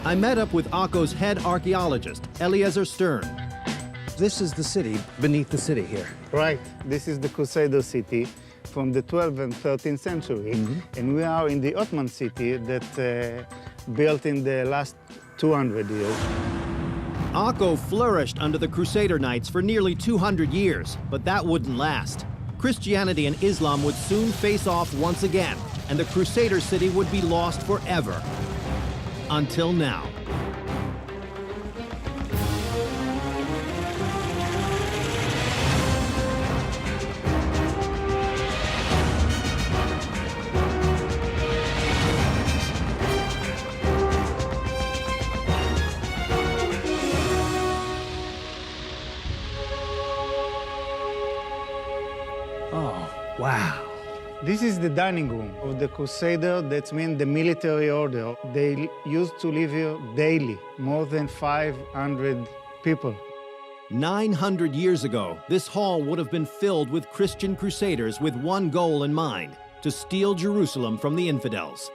I met up with Akko's head archaeologist, Eliezer Stern. This is the city beneath the city here. Right. This is the Crusader city from the 12th and 13th century. And we are in the Ottoman city that built in the last 200 years. Akko flourished under the Crusader Knights for nearly 200 years, but that wouldn't last. Christianity and Islam would soon face off once again, and the Crusader city would be lost forever. Until now. Oh, wow. This is the dining room of the Crusader. That means the military order. They used to live here daily, more than 500 people. 900 years ago, this hall would have been filled with Christian crusaders with one goal in mind: to steal Jerusalem from the infidels.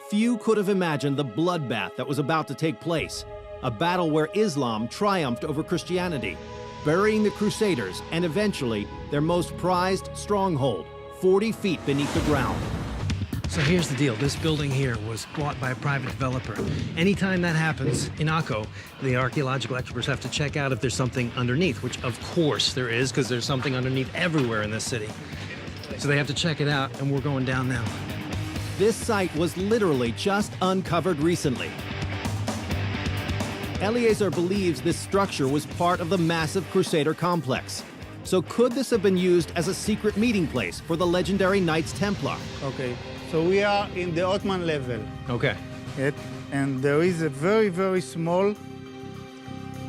Few could have imagined the bloodbath that was about to take place, a battle where Islam triumphed over Christianity, burying the Crusaders and eventually their most prized stronghold, 40 feet beneath the ground. So here's the deal. This building here was bought by a private developer. Anytime that happens in Akko, the archaeological experts have to check out if there's something underneath, which of course there is, because there's something underneath everywhere in this city. So they have to check it out, and we're going down now. This site was literally just uncovered recently. Eliezer believes this structure was part of the massive Crusader complex. So could this have been used as a secret meeting place for the legendary Knights Templar? Okay, so we are in the Ottoman level. Okay. And there is a very, very small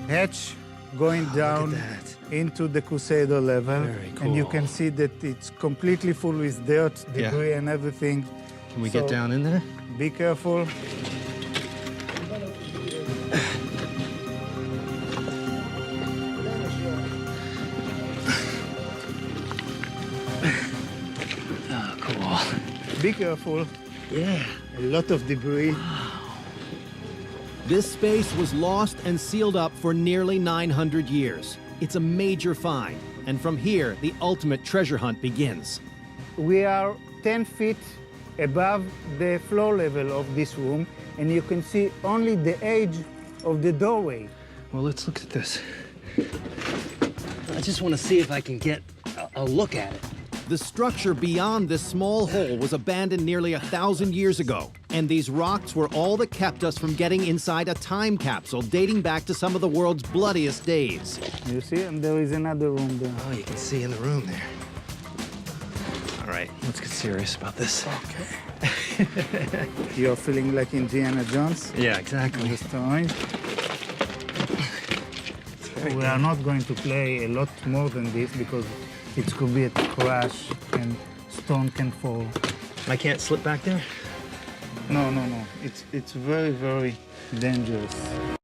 hatch going down into the Crusader level. Very cool. And you can see that it's completely full with dirt, debris, and everything. Can we get down in there? Be careful. Be careful. Yeah. A lot of debris. This space was lost and sealed up for nearly 900 years. It's a major find, and from here, the ultimate treasure hunt begins. We are 10 feet above the floor level of this room, and you can see only the edge of the doorway. Well, let's look at this. I just want to see if I can get a look at it. The structure beyond this small hole was abandoned nearly 1,000 years ago, and these rocks were all that kept us from getting inside a time capsule dating back to some of the world's bloodiest days. You see, and there is another room there. Oh, you can see in the room there. All right, let's get serious about this. Okay. You're feeling like Indiana Jones? Yeah, exactly. The story. We are not going to play a lot more than this because it could be a crash and stone can fall. I can't slip back there? No. It's very, very dangerous.